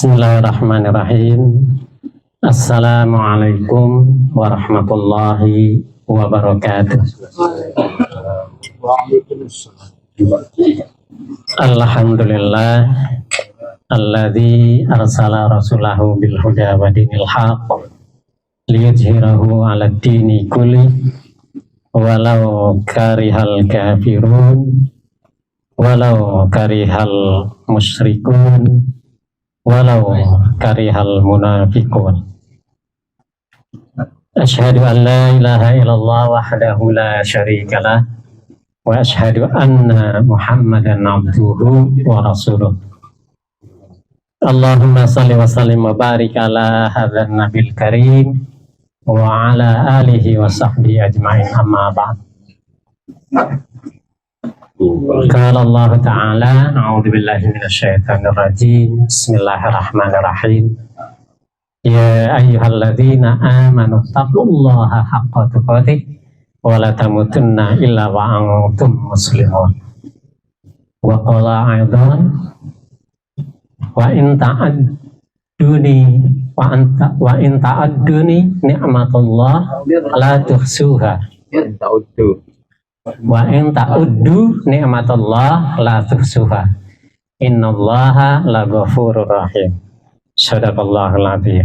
Bismillahirrahmanirrahim. Assalamualaikum warahmatullahi wabarakatuh. Alhamdulillah alladzi arsala rasulahu bil huda wa dinil haqq liyudhhirahu 'alad dini kulli walau karihal kafirun walau karihal musyrikun walau karihal munafiqun. Asyhadu an la ilaha illallah wahdahu la syarikalah wa asyhadu anna Muhammadan abduhu wa rasuluh. Allahumma salli wa sallim wa barik ala hadzal nabil karim wa ala alihi wa sahbihi ajma'in, amma ba'd. Qala Allah Ta'ala, a'udzu billahi minasyaitonir rajim. Bismillahirrahmanirrahim. Ya ayyuhalladzina amanu taqullaha haqqa tuqatih wa la tamutunna illa wa antum muslimun. Wa qala aidan wa in ta'adduni ni'matullah la tuhsuha. Wa in ta'uddu ni'matullah la tuhsuha. Innallaha laghafurur rahim. Shadaqallahul adzim.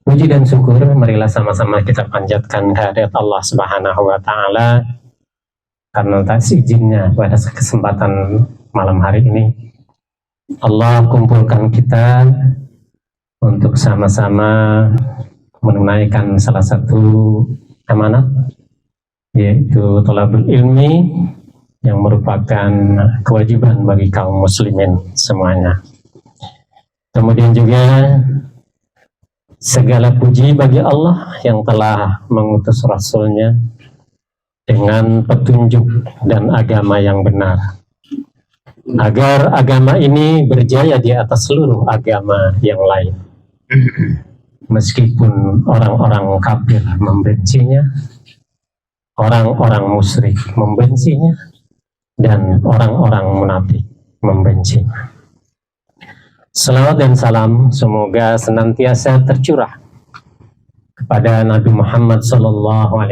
Puji dan syukur marilah sama-sama kita panjatkan kehadirat Allah Subhanahu wa taala karena atas izinnya pada kesempatan malam hari ini Allah kumpulkan kita untuk sama-sama menunaikan salah satu amanat, yaitu thalabul ilmi, yang merupakan kewajiban bagi kaum muslimin semuanya. Kemudian juga segala puji bagi Allah yang telah mengutus Rasulnya dengan petunjuk dan agama yang benar, agar agama ini berjaya di atas seluruh agama yang lain. Meskipun orang-orang kafir membencinya, orang-orang musyrik membencinya, dan orang-orang munafik membencinya. Salawat dan salam semoga senantiasa tercurah kepada Nabi Muhammad SAW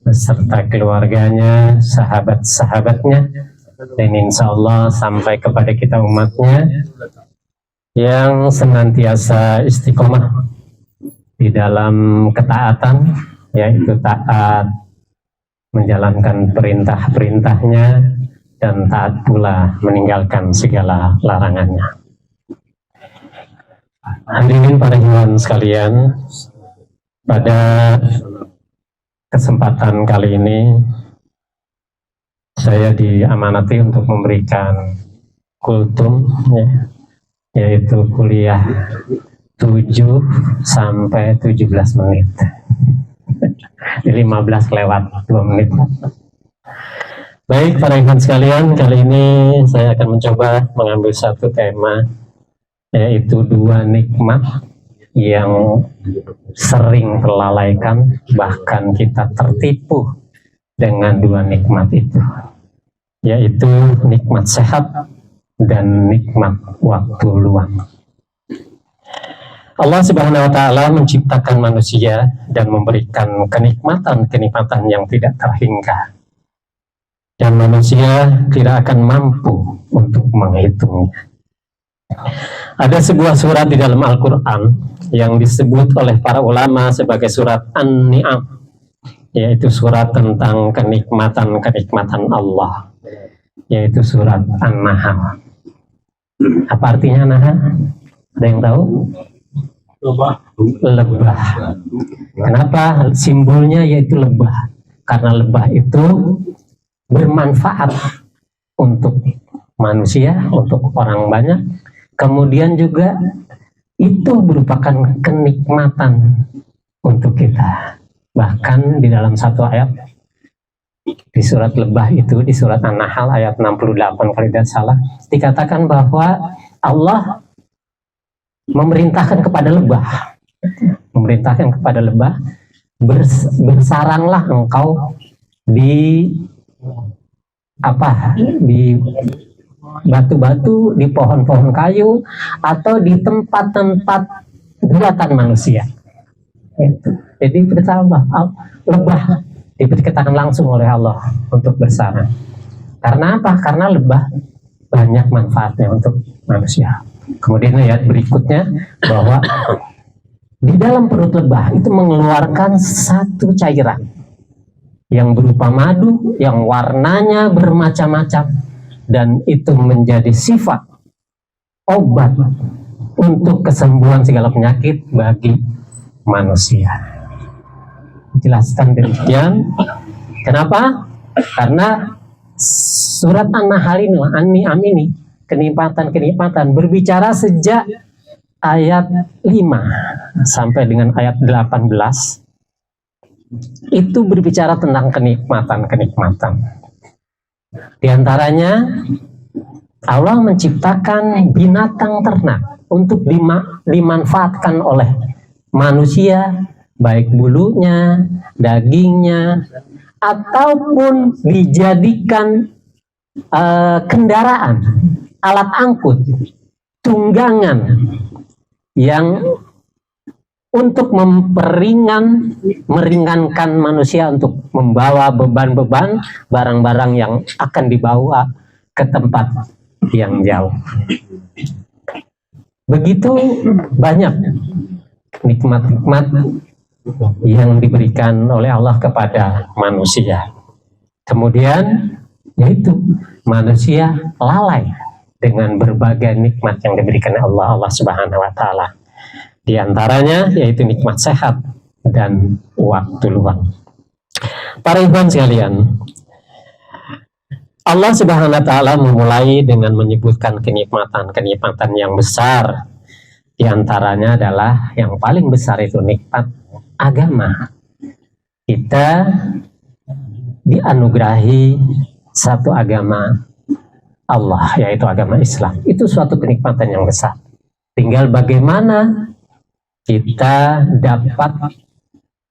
beserta keluarganya, sahabat-sahabatnya, dan insya Allah sampai kepada kita umatnya yang senantiasa istiqomah di dalam ketaatan, yaitu taat menjalankan perintah-perintahnya dan taat pula meninggalkan segala larangannya. Hadirin para hadirin sekalian, pada kesempatan kali ini saya diamanati untuk memberikan kultum, yaitu kuliah 7 sampai 17 menit. 15 lewat 2 menit. Baik para ikhwan sekalian, kali ini saya akan mencoba mengambil satu tema, yaitu 2 nikmat yang sering terlalaikan, bahkan kita tertipu dengan 2 nikmat itu, yaitu nikmat sehat dan nikmat waktu luang. Allah Subhanahu wa taala menciptakan manusia dan memberikan kenikmatan-kenikmatan yang tidak terhingga, dan manusia tidak akan mampu untuk menghitungnya. Ada sebuah surat di dalam Al-Quran yang disebut oleh para ulama sebagai surat An-Ni'am, yaitu surat tentang kenikmatan-kenikmatan Allah, yaitu surat An-Nahl. Apa artinya Nahl? Ada yang tahu? Lebah. Kenapa simbolnya yaitu lebah? Karena lebah itu bermanfaat untuk manusia, untuk orang banyak. Kemudian juga itu merupakan kenikmatan untuk kita. Bahkan di dalam satu ayat di surat lebah itu, di surat An-Nahl ayat 68 kalau tidak salah, dikatakan bahwa Allah memerintahkan kepada lebah, bersaranglah engkau di batu-batu, di pohon-pohon kayu, atau di tempat-tempat buatan manusia. Itu. Jadi perintah Allah, lebah diperintahkan langsung oleh Allah untuk bersarang. Karena apa? Karena lebah banyak manfaatnya untuk manusia. Kemudian ayat berikutnya bahwa di dalam perut lebah itu mengeluarkan satu cairan yang berupa madu yang warnanya bermacam-macam, dan itu menjadi sifat obat untuk kesembuhan segala penyakit bagi manusia. Jelaskan demikian. Kenapa? Karena surat An-Nahl ini kenikmatan berbicara sejak ayat 5 sampai dengan ayat 18 itu berbicara tentang kenikmatan. Di antaranya Allah menciptakan binatang ternak untuk dimanfaatkan oleh manusia, baik bulunya, dagingnya, ataupun dijadikan kendaraan, alat angkut, tunggangan yang untuk meringankan manusia untuk membawa beban-beban barang-barang yang akan dibawa ke tempat yang jauh. Begitu banyak nikmat-nikmat yang diberikan oleh Allah kepada manusia. Kemudian yaitu manusia lalai dengan berbagai nikmat yang diberikan Allah Subhanahu wa taala. Di antaranya yaitu nikmat sehat dan waktu luang. Para ikhwan sekalian, Allah Subhanahu wa taala memulai dengan menyebutkan kenikmatan yang besar. Di antaranya adalah yang paling besar itu nikmat agama. Kita dianugerahi satu agama Allah, yaitu agama Islam. Itu suatu kenikmatan yang besar. Tinggal bagaimana kita dapat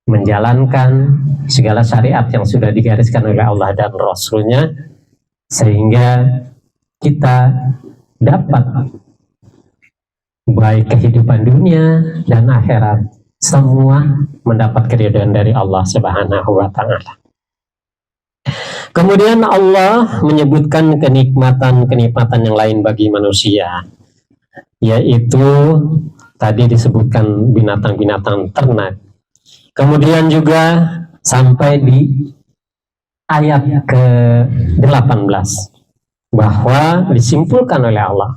menjalankan segala syariat yang sudah digariskan oleh Allah dan Rasul-Nya, sehingga kita dapat baik kehidupan dunia dan akhirat semua mendapat keridhaan dari Allah Subhanahu wa taala. Kemudian Allah menyebutkan kenikmatan yang lain bagi manusia, yaitu tadi disebutkan binatang-binatang ternak. Kemudian juga sampai di ayat ke-18 bahwa disimpulkan oleh Allah.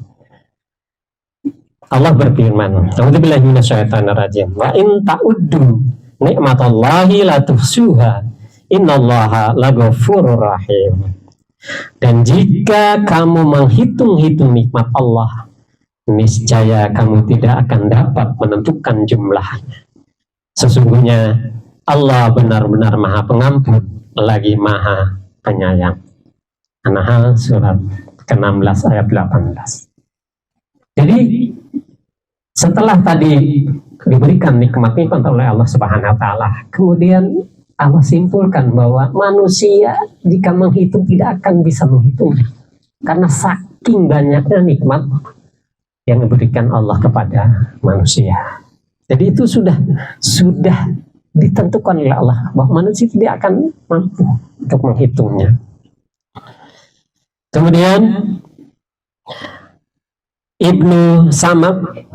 Allah berfirman, "A'udzubillahi minasyaitonirrajim. Wa in ta'uddu ni'matallahi la tuhsuha. Innallaha laghafurur rahim." Dan jika kamu menghitung-hitung nikmat Allah, niscaya kamu tidak akan dapat menentukan jumlahnya. Sesungguhnya Allah benar-benar Maha Pengampun lagi Maha Penyayang. An-Nahl surat ke-16 ayat 18. Jadi setelah tadi diberikan nikmat-nikmat oleh Allah Subhanahu wa taala, kemudian Allah simpulkan bahwa manusia jika menghitung tidak akan bisa menghitung, karena saking banyaknya nikmat yang diberikan Allah kepada manusia. Jadi itu sudah ditentukan oleh Allah bahwa manusia tidak akan mampu untuk menghitungnya. Kemudian Ibnu Samad,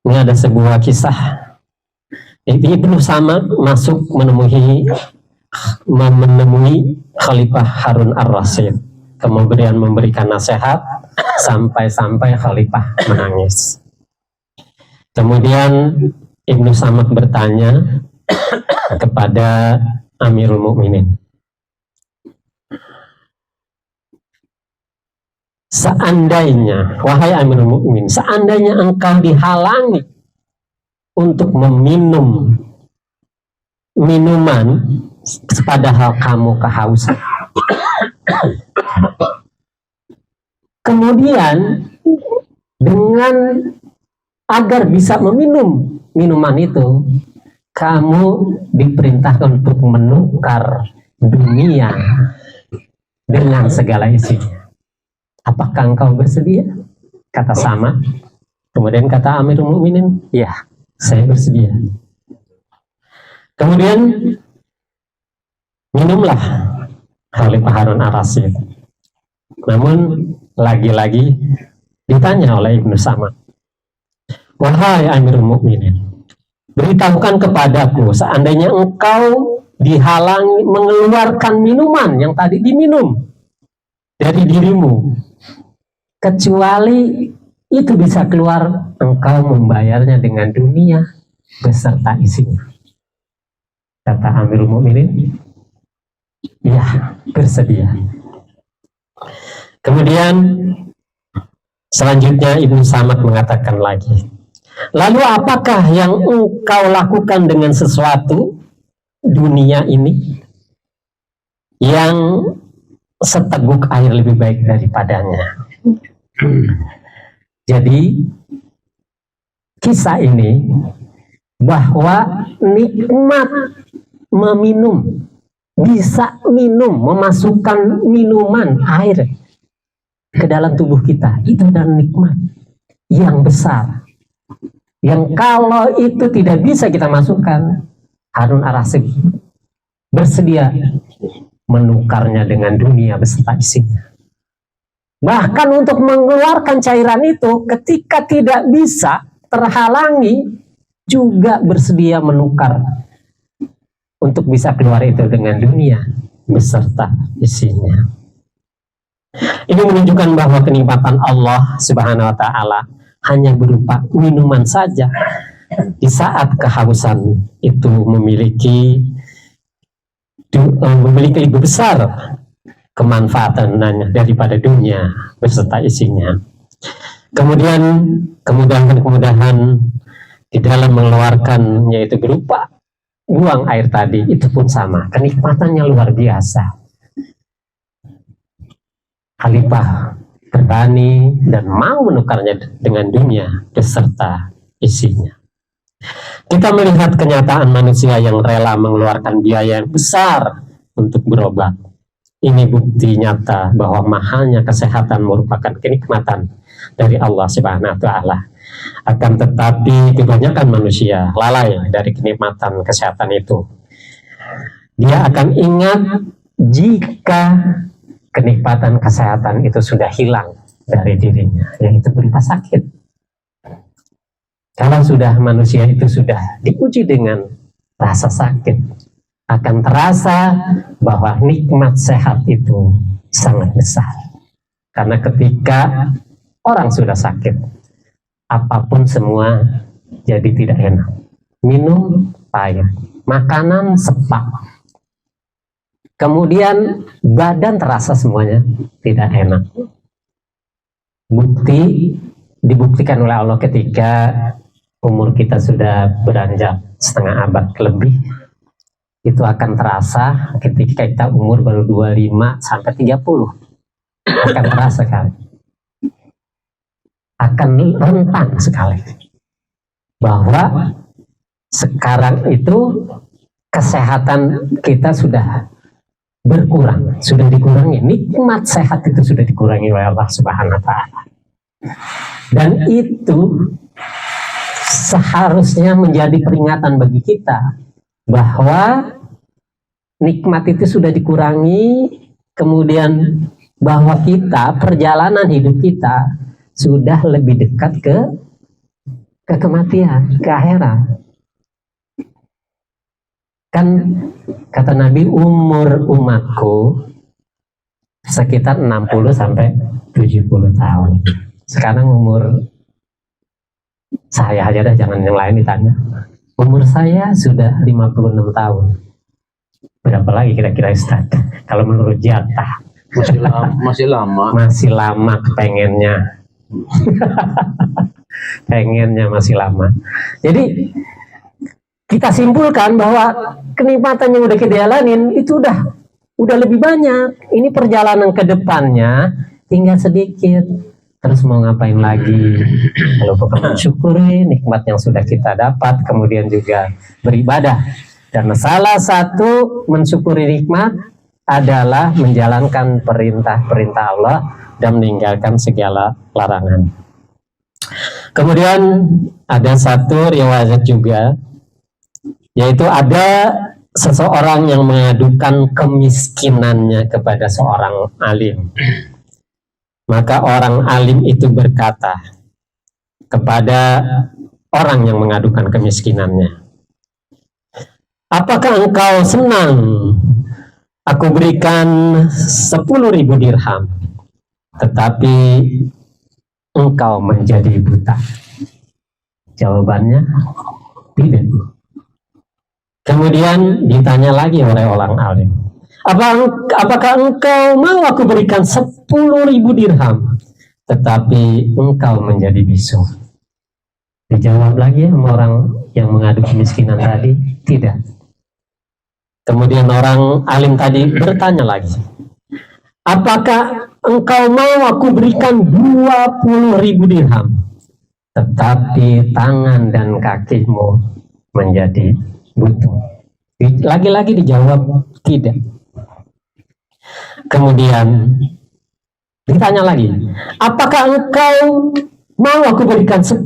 ini ada sebuah kisah. Ibnu Samad masuk menemui Khalifah Harun ar-Rasyid, kemudian memberikan nasihat sampai Khalifah menangis. Kemudian Ibnu Samad bertanya kepada Amirul Mukminin, seandainya, wahai Amirul Mukminin, seandainya engkau dihalangi untuk meminum minuman padahal kamu kehausan, kemudian dengan agar bisa meminum minuman itu, kamu diperintahkan untuk menukar dunia dengan segala isinya. apakah engkau bersedia? Kata Sama. Kemudian kata Amirul Mukminin, ya, saya bersedia. Kemudian minumlah Khalifah Harun ar-Rasyid. Namun lagi-lagi ditanya oleh Ibnu Sama, wahai Amirul Mukminin, beritahukan kepadaku seandainya engkau dihalangi mengeluarkan minuman yang tadi diminum dari dirimu, kecuali itu bisa keluar, engkau membayarnya dengan dunia beserta isinya. Kata Amirul Mukminin, ya, bersedia. Kemudian selanjutnya Ibnu Samad mengatakan lagi, lalu apakah yang engkau lakukan dengan sesuatu dunia ini yang seteguk air lebih baik daripadanya? Jadi kisah ini bahwa nikmat meminum, bisa minum, memasukkan minuman air ke dalam tubuh kita, itu adalah nikmat yang besar, yang kalau itu tidak bisa kita masukkan, Harun ar-Rasyid bersedia menukarnya dengan dunia beserta isinya. Bahkan untuk mengeluarkan cairan itu, ketika tidak bisa, terhalangi, juga bersedia menukar untuk bisa keluar itu dengan dunia beserta isinya. Ini menunjukkan bahwa kenikmatan Allah Subhanahu wa Ta'ala hanya berupa minuman saja. Di saat kehausan itu memiliki lebih besar kemanfaatannya daripada dunia beserta isinya. Kemudian kemudahan-kemudahan di dalam mengeluarkan, yaitu berupa buang air tadi, itu pun sama, kenikmatannya luar biasa. Khalifah berani dan mau menukarnya dengan dunia beserta isinya. Kita melihat kenyataan manusia yang rela mengeluarkan biaya yang besar untuk berobat. Ini bukti nyata bahwa mahalnya kesehatan merupakan kenikmatan dari Allah Subhanahu wa Ta'ala. Akan tetapi kebanyakan manusia lalai dari kenikmatan kesehatan itu. Dia akan ingat jika kenikmatan kesehatan itu sudah hilang dari dirinya, yaitu berupa sakit. Kalau sudah manusia itu sudah diuji dengan rasa sakit, akan terasa bahwa nikmat sehat itu sangat besar. Karena ketika orang sudah sakit, apapun semua jadi tidak enak. Minum pahit, makanan sepak, kemudian badan terasa semuanya tidak enak. Dibuktikan oleh Allah ketika umur kita sudah beranjak setengah abad lebih, itu akan terasa ketika kita umur baru 25 sampai 30. Akan terasa sekali. Akan rentan sekali. Bahwa sekarang itu kesehatan kita sudah berkurang, sudah dikurangi. Nikmat sehat itu sudah dikurangi oleh Allah Subhanahu wa Ta'ala. Dan itu seharusnya menjadi peringatan bagi kita bahwa nikmat itu sudah dikurangi, kemudian bahwa kita, perjalanan hidup kita sudah lebih dekat ke kematian, ke akhirat. Kan kata Nabi, umur umatku sekitar 60 sampai 70 tahun. Sekarang umur saya aja dah, jangan yang lain ditanya. Umur saya sudah 56 tahun. Berapa lagi kira-kira Ustaz? Kalau menurut jatah. Masih lama. Masih lama pengennya. Pengennya masih lama. Jadi kita simpulkan bahwa kenikmatan yang udah kita jalanin itu udah lebih banyak. Ini perjalanan ke depannya tinggal sedikit. Terus mau ngapain lagi? Kalau bukan mensyukuri nikmat yang sudah kita dapat, kemudian juga beribadah. Dan salah satu mensyukuri nikmat adalah menjalankan perintah-perintah Allah, dan meninggalkan segala larangan. Kemudian ada satu riwayat juga, yaitu ada seseorang yang mengadukan kemiskinannya kepada seorang alim. Maka orang alim itu berkata kepada orang yang mengadukan kemiskinannya, apakah engkau senang aku berikan 10.000 dirham, tetapi engkau menjadi buta? Jawabannya tidak. Kemudian ditanya lagi oleh orang alim, apakah engkau mau aku berikan 10.000 dirham, tetapi engkau menjadi bisu? Dijawab lagi sama orang yang mengadu kemiskinan tadi, tidak. Kemudian orang alim tadi bertanya lagi, apakah engkau mau aku berikan 20.000 dirham, tetapi tangan dan kakimu menjadi butuh? Lagi-lagi dijawab tidak. Kemudian ditanya lagi, apakah engkau mau aku berikan 10.000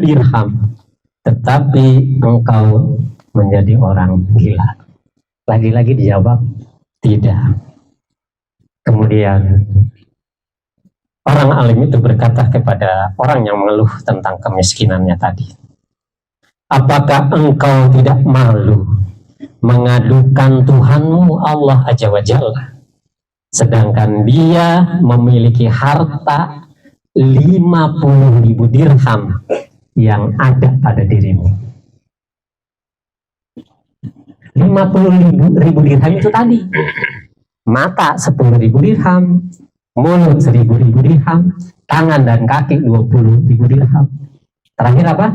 dirham, tetapi engkau menjadi orang gila? Lagi-lagi dijawab tidak. Kemudian orang alim itu berkata kepada orang yang mengeluh tentang kemiskinannya tadi, apakah engkau tidak malu mengadukan Tuhanmu Allah Azza wa Jalla, sedangkan dia memiliki harta 50.000 dirham yang ada pada dirimu? 50.000 dirham itu tadi, mata 10.000 dirham, mulut 1.000 dirham, tangan dan kaki 20.000 dirham. Terakhir apa?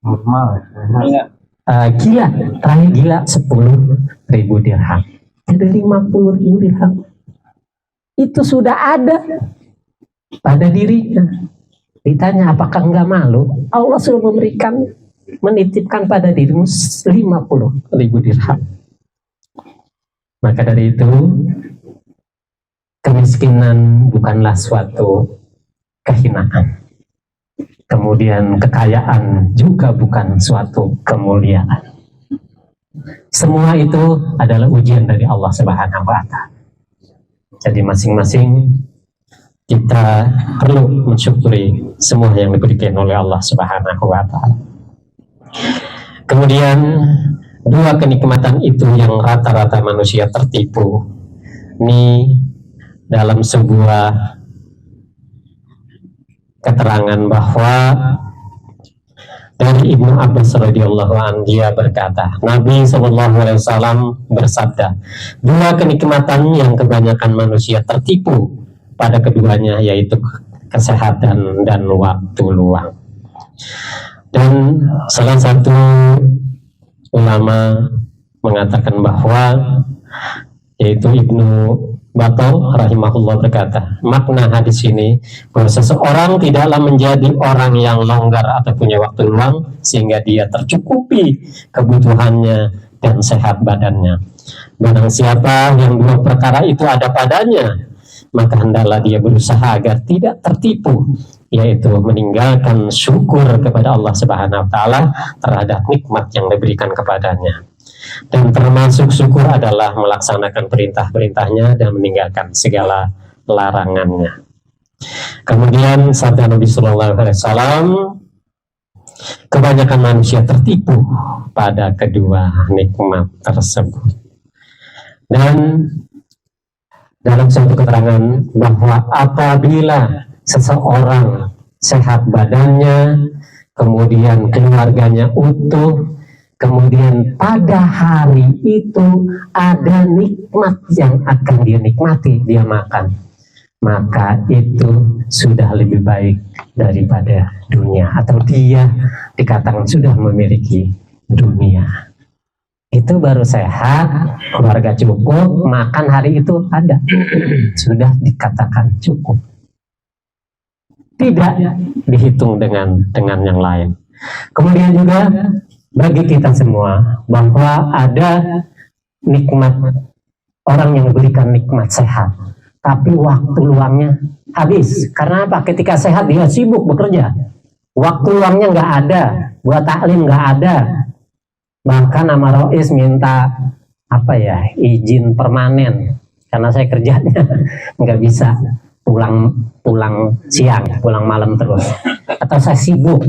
Normal. Gila. Terakhir gila 10.000 dirham. Jadi 50.000 dirham itu sudah ada pada dirinya. Ditanya apakah enggak malu? Allah sudah menitipkan pada dirimu 50.000 dirham. Maka dari itu, kemiskinan bukanlah suatu kehinaan. Kemudian kekayaan juga bukan suatu kemuliaan. Semua itu adalah ujian dari Allah Subhanahu wa Ta'ala. Jadi masing-masing kita perlu mensyukuri semua yang diberikan oleh Allah Subhanahu wa Ta'ala. Kemudian dua kenikmatan itu yang rata-rata manusia tertipu. Ini dalam sebuah keterangan bahwa dari Ibnu Abbas radhiyallahu anhu, dia berkata, Nabi SAW bersabda, dua kenikmatan yang kebanyakan manusia tertipu pada keduanya, yaitu kesehatan dan waktu luang. Dan salah satu ulama mengatakan bahwa, yaitu Ibnu Battal rahimahullah berkata, makna hadis ini bahwa seseorang tidaklah menjadi orang yang longgar atau punya waktu luang sehingga dia tercukupi kebutuhannya dan sehat badannya. Barang siapa yang dua perkara itu ada padanya, maka hendaklah dia berusaha agar tidak tertipu, yaitu meninggalkan syukur kepada Allah Subhanahu wa Ta'ala terhadap nikmat yang diberikan kepadanya. Dan termasuk syukur adalah melaksanakan perintah-perintahnya dan meninggalkan segala larangannya. Kemudian sabda Nabi Sallallahu Alaihi Wasallam, kebanyakan manusia tertipu pada kedua nikmat tersebut. Dan dalam suatu keterangan bahwa apabila seseorang sehat badannya, kemudian keluarganya utuh, kemudian pada hari itu ada nikmat yang akan dia nikmati, dia makan, maka itu sudah lebih baik daripada dunia, atau dia dikatakan sudah memiliki dunia. Itu baru sehat, keluarga cukup, makan hari itu ada, sudah dikatakan cukup. Tidak dihitung dengan yang lain. Kemudian juga bagi kita semua bahwa ada nikmat, orang yang memberikan nikmat sehat, tapi waktu luangnya habis. Karena apa? Ketika sehat dia sibuk bekerja, waktu luangnya nggak ada, buat taklim nggak ada. Bahkan sama Rois minta izin permanen karena saya kerjanya nggak bisa pulang siang, pulang malam terus, atau saya sibuk,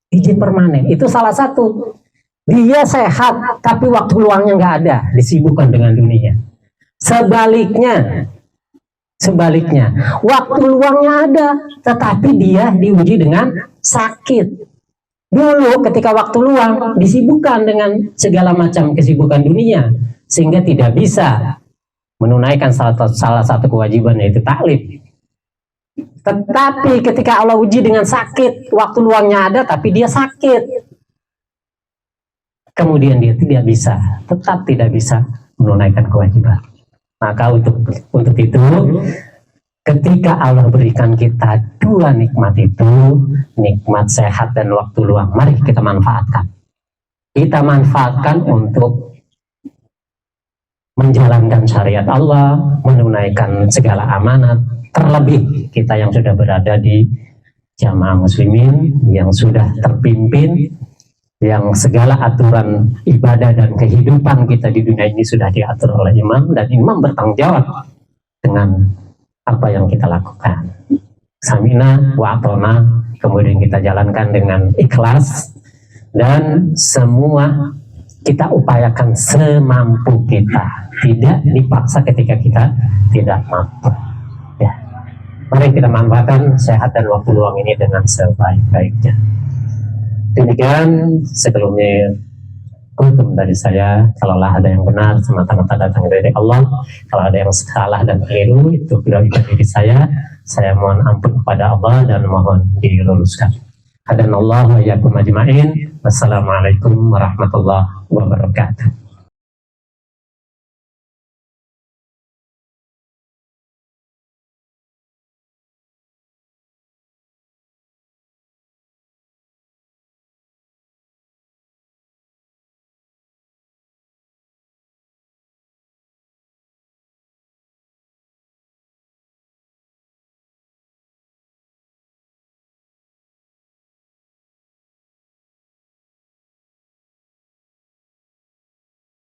izin permanen. Itu salah satu. Dia sehat tapi waktu luangnya nggak ada, disibukkan dengan dunia. Sebaliknya waktu luangnya ada tetapi dia diuji dengan sakit. Dulu ketika waktu luang disibukkan dengan segala macam kesibukan dunia sehingga tidak bisa menunaikan salah satu kewajiban, yaitu taklim. Tetapi ketika Allah uji dengan sakit, waktu luangnya ada tapi dia sakit, kemudian dia tetap tidak bisa menunaikan kewajiban. Maka untuk itu, ketika Allah berikan kita dua nikmat itu, nikmat sehat dan waktu luang, mari kita manfaatkan. Kita manfaatkan untuk menjalankan syariat Allah, menunaikan segala amanat, terlebih kita yang sudah berada di jamaah muslimin, yang sudah terpimpin, yang segala aturan ibadah dan kehidupan kita di dunia ini sudah diatur oleh imam, dan imam bertanggung jawab dengan apa yang kita lakukan. Samina wa atona, kemudian kita jalankan dengan ikhlas, dan semua kita upayakan semampu kita, tidak dipaksa ketika kita tidak mampu. Ya. Mari kita manfaatkan sehat dan waktu luang ini dengan sebaik-baiknya. Demikian sebelumnya kultum dari saya. Kalaulah ada yang benar semata-mata datang dari Allah, kalau ada yang salah dan keliru itu dari diri saya mohon ampun kepada Allah dan mohon diluruskan. Hadanallahu wa iyyakum ajma'in. Wassalamualaikum warahmatullahi wabarakatuh.